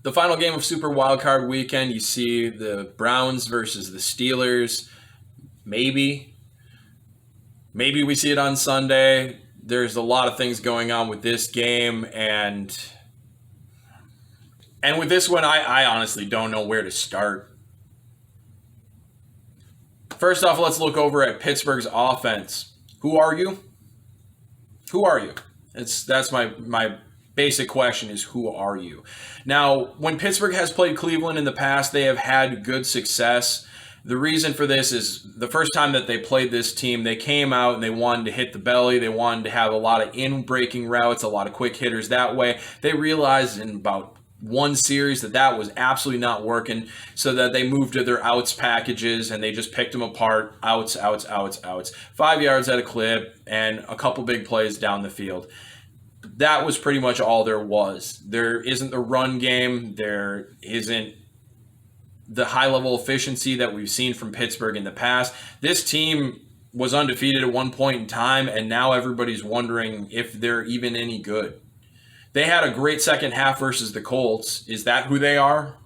The final game of Super Wildcard Weekend, you see the Browns versus the Steelers. Maybe we see it on Sunday. There's a lot of things going on with this game, and with this one, I honestly don't know where to start. First off, let's look over at Pittsburgh's offense. Who are you? Who are you? That's my basic question is, who are you? Now, when Pittsburgh has played Cleveland in the past, they have had good success. The reason for this is the first time that they played this team, they came out and they wanted to hit the belly. They wanted to have a lot of in-breaking routes, a lot of quick hitters that way. They realized in about one series that was absolutely not working, so that they moved to their outs packages and they just picked them apart. Outs. 5 yards at a clip and a couple big plays down the field. That was pretty much all there was. There isn't the run game. There isn't the high level efficiency that we've seen from Pittsburgh in the past. This team was undefeated at one point in time, and now everybody's wondering if they're even any good. They had a great second half versus the Colts. Is that who they are?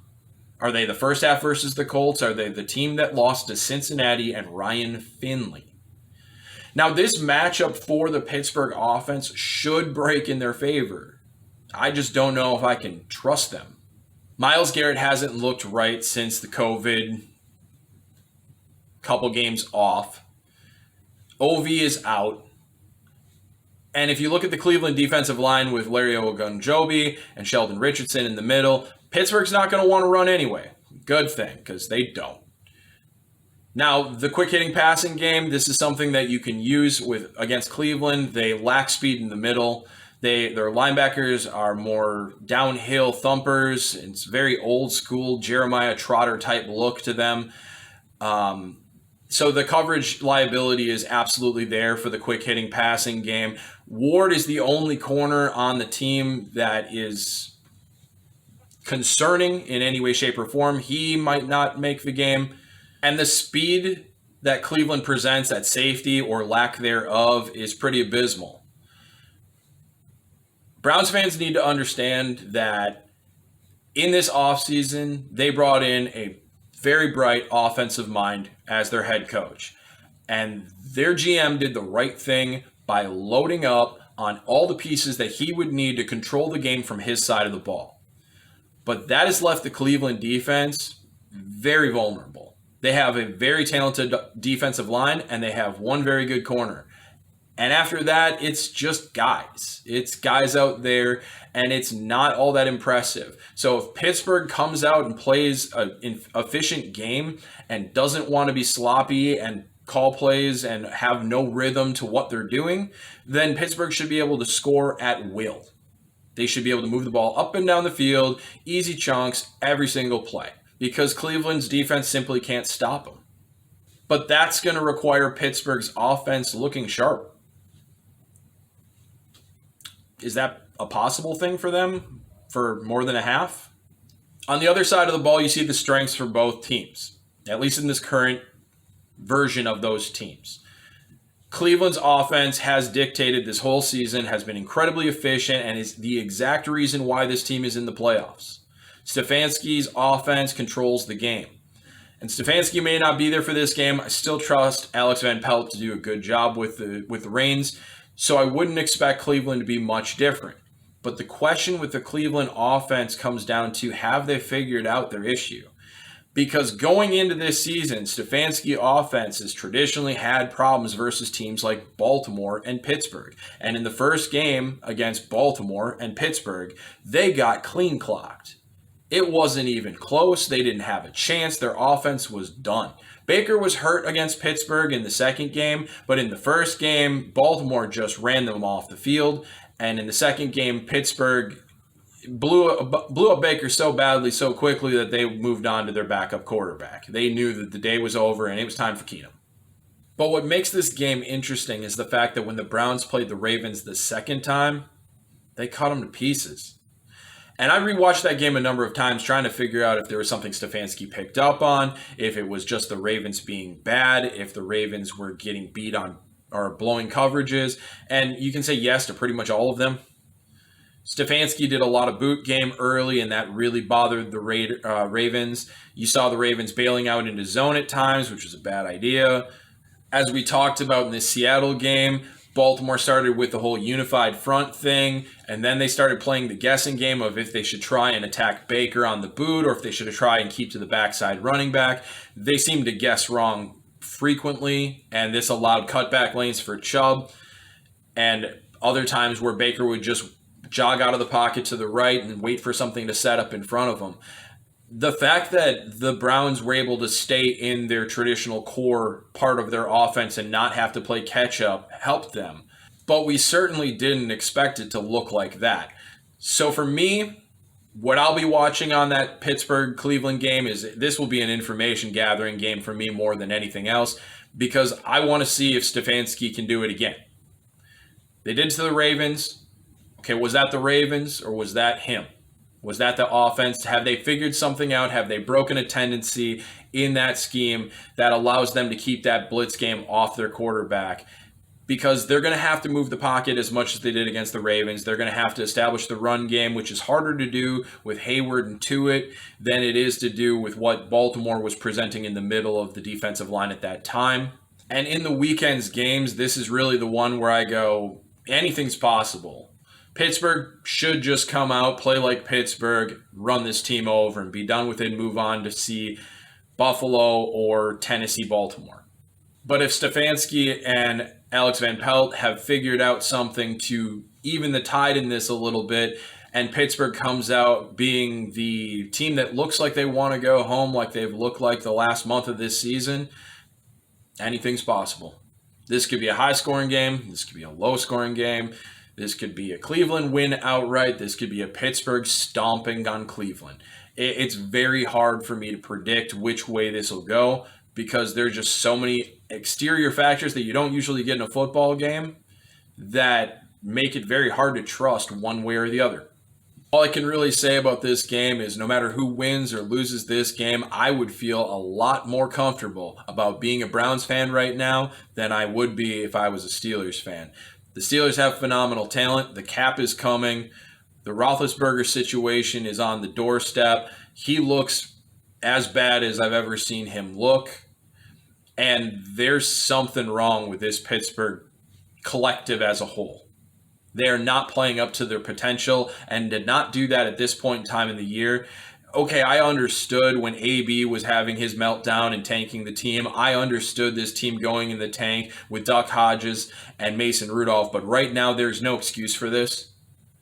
Are they the first half versus the Colts? Are they the team that lost to Cincinnati and Ryan Finley? Now, this matchup for the Pittsburgh offense should break in their favor. I just don't know if I can trust them. Myles Garrett hasn't looked right since the COVID couple games off. OV is out. And if you look at the Cleveland defensive line with Larry Ogunjobi and Sheldon Richardson in the middle, Pittsburgh's not going to want to run anyway. Good thing, because they don't. Now, the quick-hitting passing game, this is something that you can use against Cleveland. They lack speed in the middle. Their linebackers are more downhill thumpers. It's very old-school Jeremiah Trotter-type look to them. So the coverage liability is absolutely there for the quick-hitting passing game. Ward is the only corner on the team that is concerning in any way, shape, or form. He might not make the game. And the speed that Cleveland presents at safety or lack thereof is pretty abysmal. Browns fans need to understand that in this offseason, they brought in a very bright offensive mind as their head coach. And their GM did the right thing by loading up on all the pieces that he would need to control the game from his side of the ball. But that has left the Cleveland defense very vulnerable. They have a very talented defensive line, and they have one very good corner. And after that, it's just guys. It's guys out there, and it's not all that impressive. So if Pittsburgh comes out and plays an efficient game and doesn't want to be sloppy and call plays and have no rhythm to what they're doing, then Pittsburgh should be able to score at will. They should be able to move the ball up and down the field, easy chunks, every single play, because Cleveland's defense simply can't stop them. But that's going to require Pittsburgh's offense looking sharp. Is that a possible thing for them for more than a half? On the other side of the ball, you see the strengths for both teams, at least in this current version of those teams. Cleveland's offense has dictated this whole season, has been incredibly efficient, and is the exact reason why this team is in the playoffs. Stefanski's offense controls the game. And Stefanski may not be there for this game. I still trust Alex Van Pelt to do a good job with the reins. So I wouldn't expect Cleveland to be much different. But the question with the Cleveland offense comes down to, have they figured out their issue? Because going into this season, Stefanski offense has traditionally had problems versus teams like Baltimore and Pittsburgh. And in the first game against Baltimore and Pittsburgh, they got clean clocked. It wasn't even close. They didn't have a chance. Their offense was done. Baker was hurt against Pittsburgh in the second game, but in the first game, Baltimore just ran them off the field. And in the second game, Pittsburgh blew up Baker so badly, so quickly, that they moved on to their backup quarterback. They knew that the day was over and it was time for Keenum. But what makes this game interesting is the fact that when the Browns played the Ravens the second time, they cut them to pieces. And I rewatched that game a number of times trying to figure out if there was something Stefanski picked up on, if it was just the Ravens being bad, if the Ravens were getting beat on or blowing coverages. And you can say yes to pretty much all of them. Stefanski did a lot of boot game early, and that really bothered the Ravens. You saw the Ravens bailing out into zone at times, which was a bad idea. As we talked about in the Seattle game, Baltimore started with the whole unified front thing, and then they started playing the guessing game of if they should try and attack Baker on the boot or if they should try and keep to the backside running back. They seemed to guess wrong frequently, and this allowed cutback lanes for Chubb, and other times where Baker would just jog out of the pocket to the right and wait for something to set up in front of him. The fact that the Browns were able to stay in their traditional core part of their offense and not have to play catch up helped them. But we certainly didn't expect it to look like that. So for me, what I'll be watching on that Pittsburgh-Cleveland game is this will be an information gathering game for me more than anything else, because I want to see if Stefanski can do it again. They did to the Ravens. Okay, was that the Ravens or was that him? Was that the offense? Have they figured something out? Have they broken a tendency in that scheme that allows them to keep that blitz game off their quarterback? Because they're going to have to move the pocket as much as they did against the Ravens. They're going to have to establish the run game, which is harder to do with Hayward and Tuitt than it is to do with what Baltimore was presenting in the middle of the defensive line at that time. And in the weekend's games, this is really the one where I go, anything's possible. Pittsburgh should just come out, play like Pittsburgh, run this team over, and be done with it and move on to see Buffalo or Tennessee, Baltimore. But if Stefanski and Alex Van Pelt have figured out something to even the tide in this a little bit, and Pittsburgh comes out being the team that looks like they want to go home like they've looked like the last month of this season, anything's possible. This could be a high-scoring game. This could be a low-scoring game. This could be a Cleveland win outright. This could be a Pittsburgh stomping on Cleveland. It's very hard for me to predict which way this will go because there's just so many exterior factors that you don't usually get in a football game that make it very hard to trust one way or the other. All I can really say about this game is no matter who wins or loses this game, I would feel a lot more comfortable about being a Browns fan right now than I would be if I was a Steelers fan. The Steelers have phenomenal talent. The cap is coming. The Roethlisberger situation is on the doorstep. He looks as bad as I've ever seen him look. And there's something wrong with this Pittsburgh collective as a whole. They are not playing up to their potential and did not do that at this point in time in the year. Okay, I understood when AB was having his meltdown and tanking the team. I understood this team going in the tank with Duck Hodges and Mason Rudolph, but right now there's no excuse for this.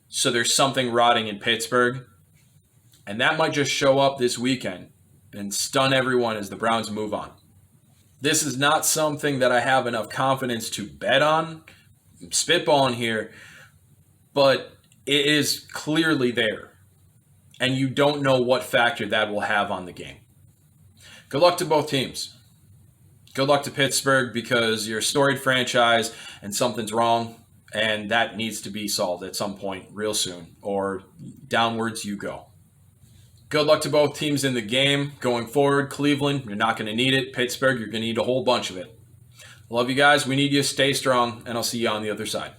So there's something rotting in Pittsburgh, and that might just show up this weekend and stun everyone as the Browns move on. This is not something that I have enough confidence to bet on. I'm spitballing here, but it is clearly there. And you don't know what factor that will have on the game. Good luck to both teams. Good luck to Pittsburgh because you're a storied franchise and something's wrong, and that needs to be solved at some point real soon, or downwards you go. Good luck to both teams in the game going forward. Cleveland, you're not going to need it. Pittsburgh, you're going to need a whole bunch of it. Love you guys. We need you. Stay strong, and I'll see you on the other side.